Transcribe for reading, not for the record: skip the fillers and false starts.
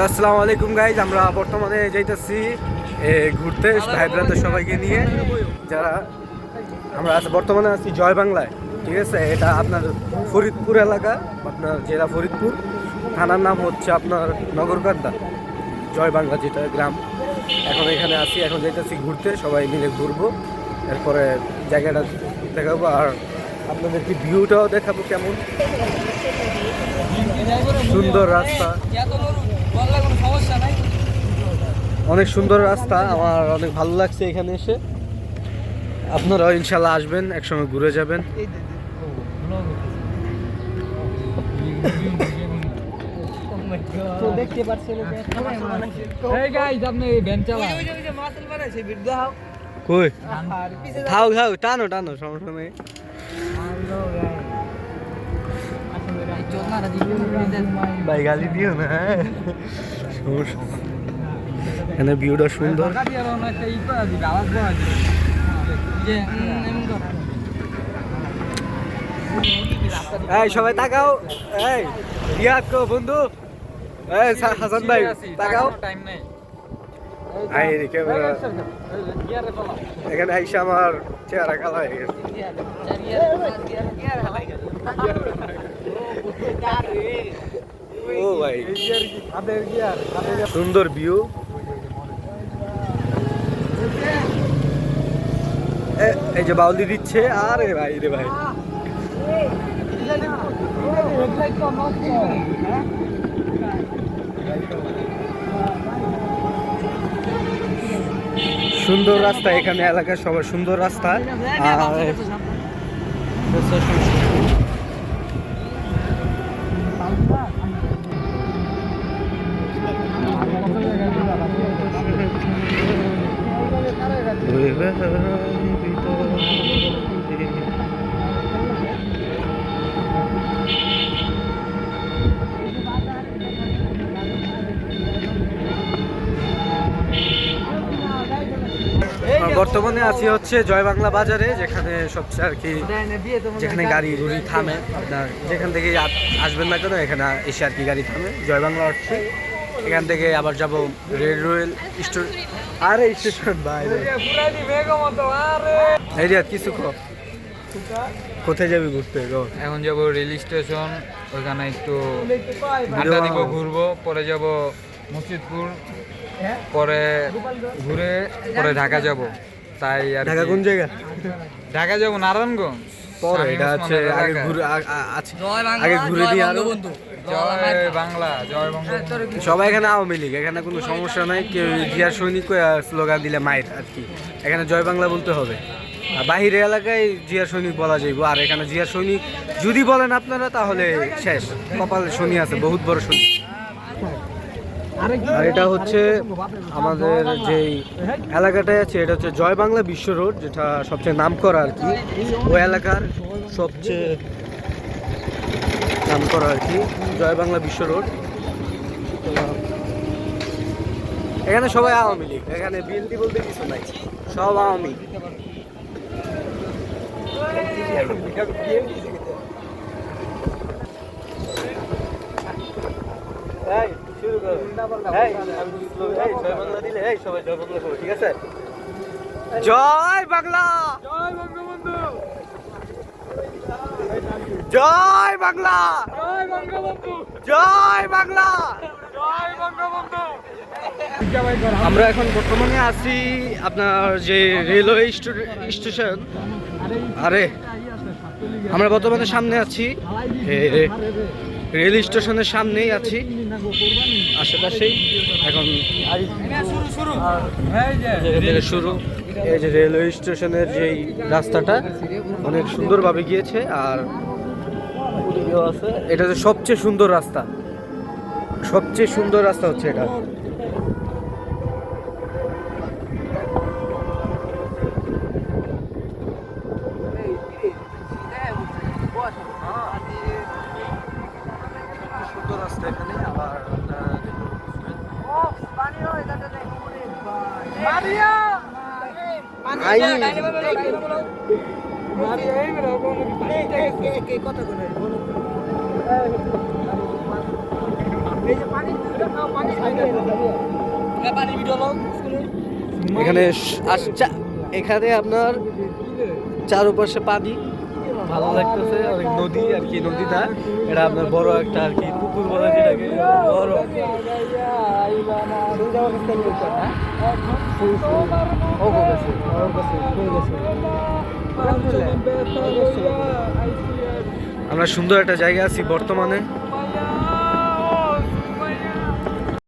আসসালামু আলাইকুম গাইজ, আমরা বর্তমানে যাইতেছি ঘুরতে ভাই ব্রাদার সবাইকে নিয়ে। যারা আমরা বর্তমানে আছি জয় বাংলায়, ঠিক আছে। এটা আপনার ফরিদপুর এলাকা, আপনার জেলা ফরিদপুর, থানার নাম হচ্ছে আপনার নগরকান্দা, জয় বাংলা যেটা গ্রাম। এখন এখানে আছি, এখন যাইতেছি ঘুরতে, সবাই মিলে ঘুরবো, এরপরে জায়গাটা দেখাবো আর আপনাদেরকে ভিউটাও দেখাবো কেমন সুন্দর রাস্তা, অনেক সুন্দর রাস্তা। আমার অনেক ভালো লাগছে এখানে এসে। আপনারাও ইনশাল্লাহ আসবেন, একসঙ্গে ঘুরে যাবেন। দেখতে পাচ্ছেন কই খাও খাও, টানো টানো, সমস্যা নেই। ভাই গালি দিও না, এখানে ভিউটা সুন্দর। এই সবাই তাকাও, এই রিয়াদ কো বন্ধু, এই হাসান ভাই তাকাও। এখানে আইসা আমার চেহারা কালা হয়ে গেছে। ও ভাই সুন্দর ভিউ। এই যে বাউলি দিচ্ছে, আরে ভাই রে ভাই, সুন্দর রাস্তা এখানে, এলাকার সবার সুন্দর রাস্তা। বর্তমানে আছি হচ্ছে জয় বাংলা বাজারে, যেখানে সবচেয়ে আর কি, যেখানে গাড়ি ঘুড়ি থামে। আপনার যেখান থেকে আসবেন না কেন, এখানে এসে আর কি গাড়ি থামে। জয় বাংলা আসছে, এখান থেকে আবার যাব রেড রয়েল স্টোর। আরে স্টেশন বাইরে কিছু কোথায় যাবি ঘুরতে? এখন যাব রেল স্টেশন, ওইখানে একটু আড্ডা দিব, ঘুরবো, পরে যাব মসজিদপুর, পরে ঘুরে পরে ঢাকা যাব। তাই আর ঢাকা কোন জায়গা? ঢাকা যাব নারায়ণগঞ্জ। পরে এটা আছে আগে ঘুরে দিই। আরো জয় বাংলা, জয় বঙ্গবন্ধু। সবাই এখানে আওয়ামী লীগ, এখানে কোনো সমস্যা নাই। কেউ জিয়া সৈনিক স্লোগান দিলে মাইর আর কি, এখানে জয় বাংলা বলতে হবে। আর বাহিরে এলাকায় জিয়া সৈনিক বলা যাইব, আর এখানে জিয়া সৈনিক যদি বলেন আপনারা তাহলে শেষ, কপালে শনি আছে, বহুত বড় শনি। আর এটা হচ্ছে আমাদের যেই এলাকাটায় আছে, এটা হচ্ছে জয় বাংলা বিশ্ব রোড, যেটা সবচেয়ে নাম করা আর কি, ওই এলাকার সবচেয়ে নাম করা আর কি, জয় বাংলা বিশ্ব রোড। এখানে সবাই আওয়ামী লীগ, এখানে বিএনপি বলতে কিছু নাই, সব আওয়ামী। জয় বাংলা, জয় বঙ্গবন্ধু, জয় বাংলা, জয় বঙ্গবন্ধু, জয় বাংলা, জয় বঙ্গবন্ধু। আমরা এখন বর্তমানে আছি আপনার যে রেলওয়ে স্টেশন। আরে আমরা বর্তমানে সামনে আছি, রেল স্টেশনের সামনেই আছি, আশেপাশেই। এখন শুরু এই যে রেলওয়ে স্টেশনের যেই রাস্তাটা অনেক সুন্দরভাবে গিয়েছে, আর আছে এটা যে সবচেয়ে সুন্দর রাস্তা, সবচেয়ে সুন্দর রাস্তা হচ্ছে এটা। সুন্দর রাস্তা এখানে। আবার এখানে এখানে আপনার চারপাশে পানি ভালো লাগতেছে, অনেক নদী আর কি, নদী না এটা আপনার বড় একটা আর কি পুকুর বলে যেটাকে, বড় আমরা সুন্দর একটা জায়গা আছি বর্তমানে।